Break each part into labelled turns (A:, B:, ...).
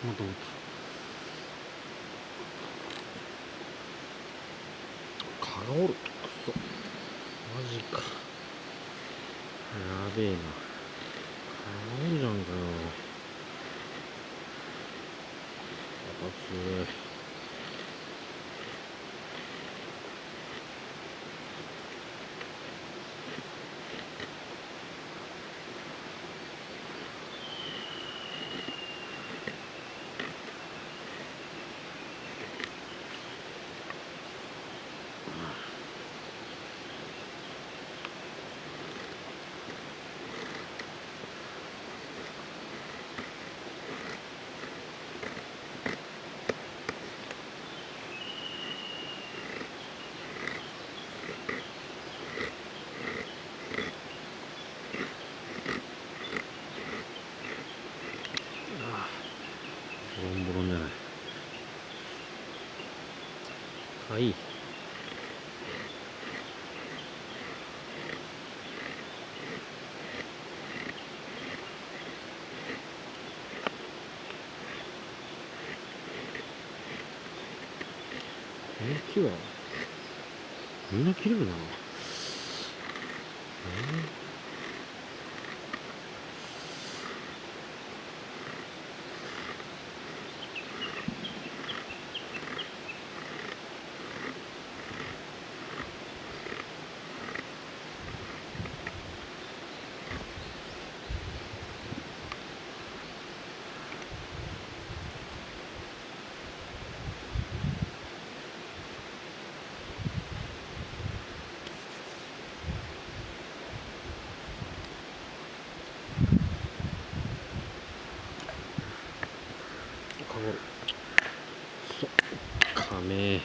A: またまた蚊がおる。くそ、マジか、やべえな、蚊がおるじゃんかよ。あつい。ボロンボロンじゃない。はい。この木はみんな切れるな。かごる。そかめ。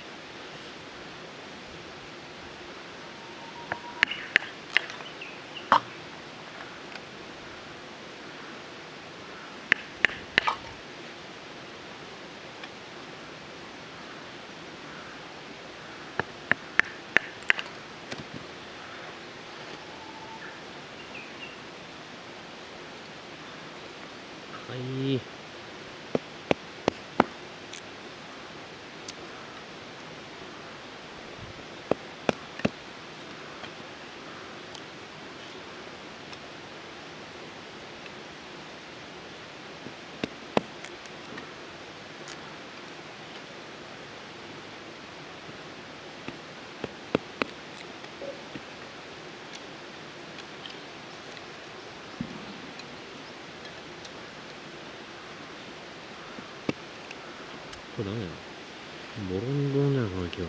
A: はい。これダメだな。ボロンボロンだよ、この木は。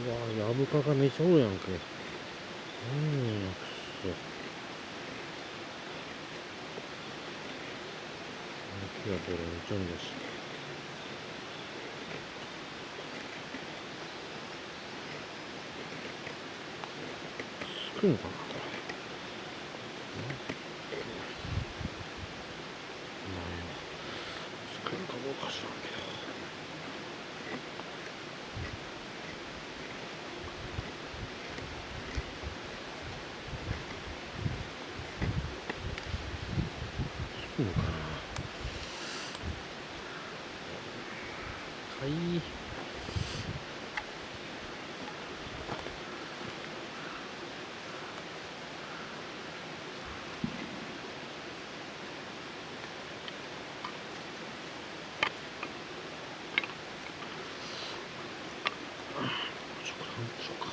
A: うわぁ、ヤブカがめちゃおるやんけ。くそ。木はボロンちょんだし。つくんかな、これ。つくんかどうか知らんけど。つくのかな。はい。なんでしょうか。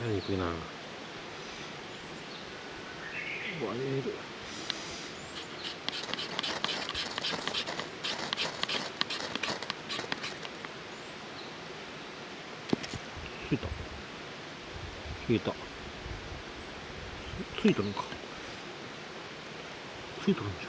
A: 憎いな。割れる。ついた。消えた。ついたのか。ついたんじゃん。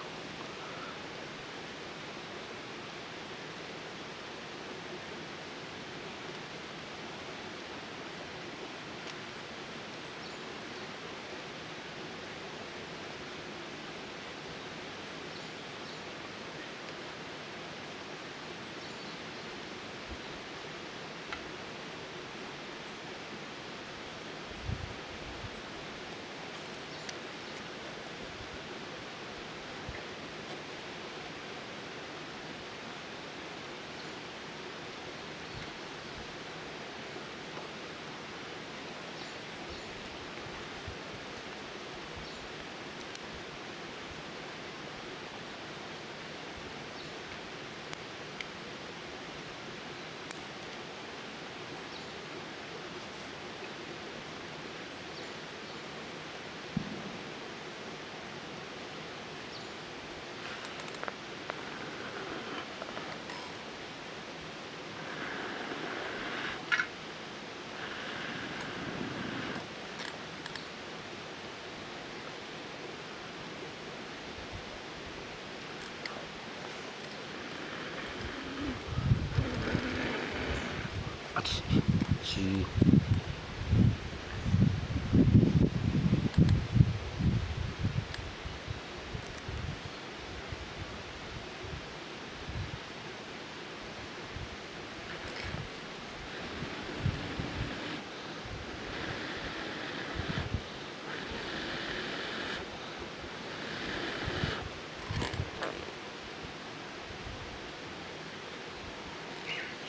A: あちち。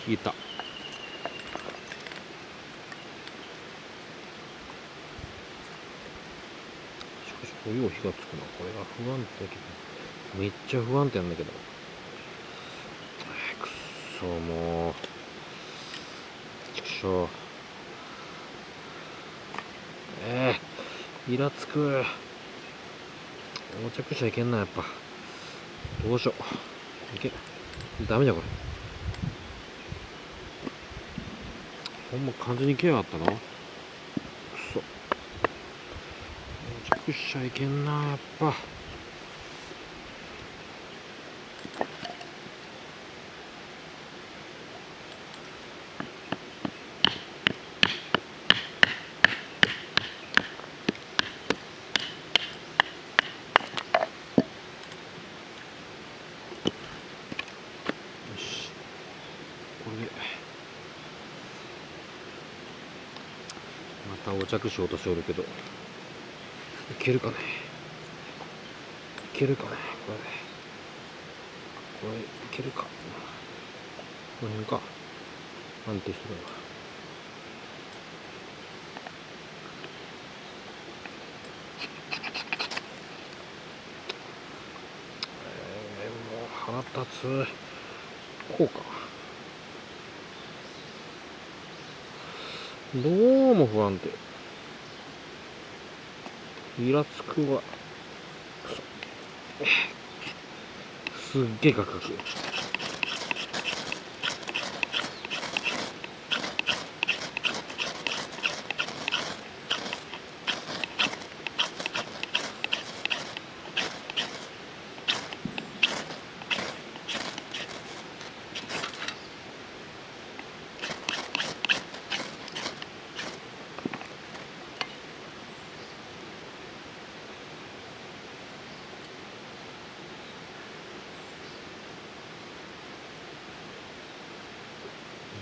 A: 引いた。しかしよう火がつくな。これが不安定だけど、めっちゃ不安定なんだけど。くっそ、もうちくしょう。イラつく。横着しちゃいけんな、やっぱ。どうしよう。いけ。ダメじゃこれ。ほんま完全にケアあったな。くそ。横着しちゃいけんな、やっぱ。これでまたお着しようとしておるけど、いけるかね。いけるかね。これいけるか。この辺か。安定してるな。もう腹立つ。こうか。どうも不安定。イラつくわ。すっげえガクガク。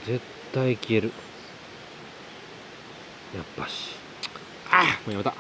A: 絶対消える。やっぱし。もうやめた。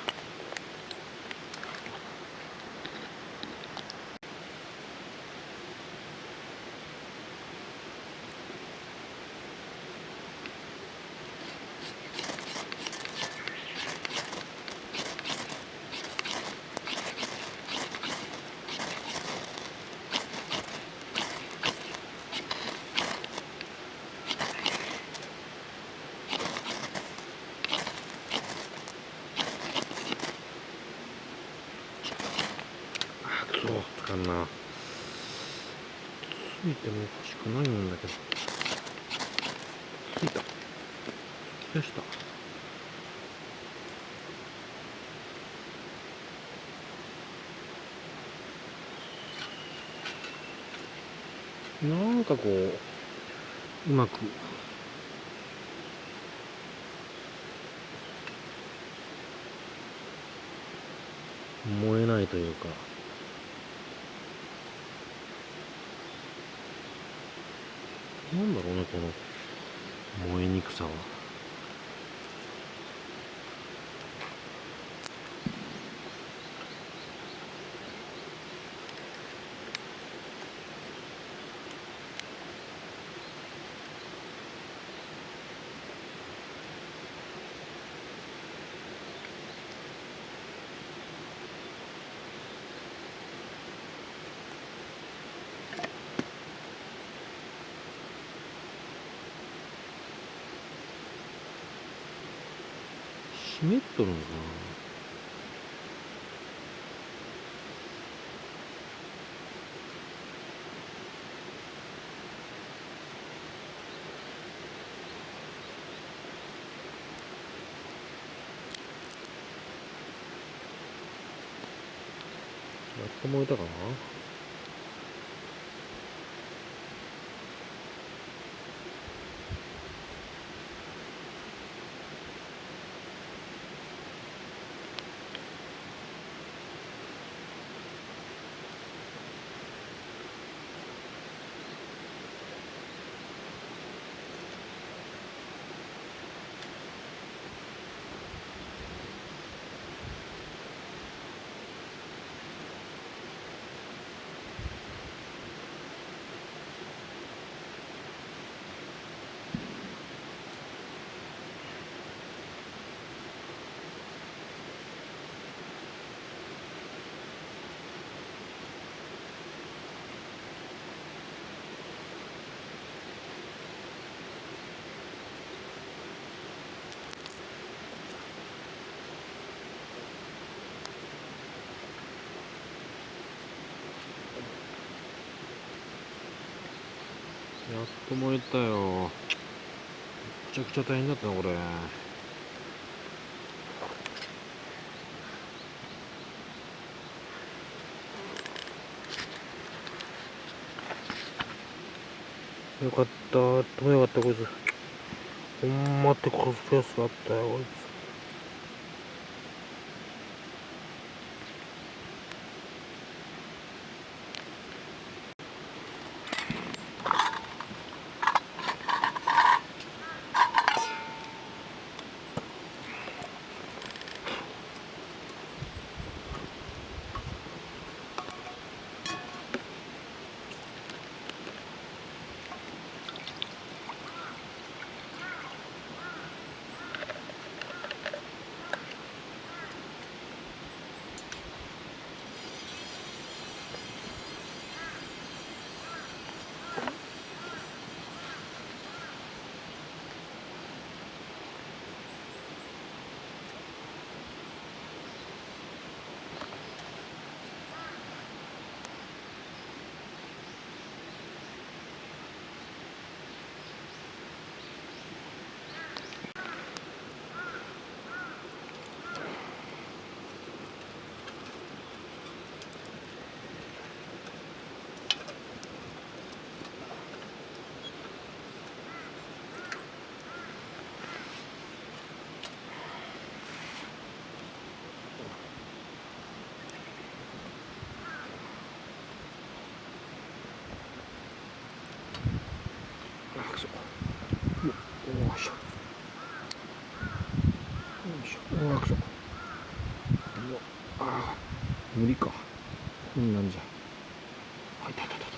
A: ついてもおかしくないんだけど。ついた。よした。なんかこう、うまく燃えないというか、なんだろうね、この燃えにくさは。湿っとるのかな。やっと燃えたかな。やっと燃えたよ。めちゃくちゃ大変だったな、これ。よかった。ともよかった、こいつ。ほんまってこすやすかったよ、こいつ。あ、くそ。よいしょ。よいしょ。あ、くそ。ああ、無理か。こんなんじゃ。あ、いたいたいたいた。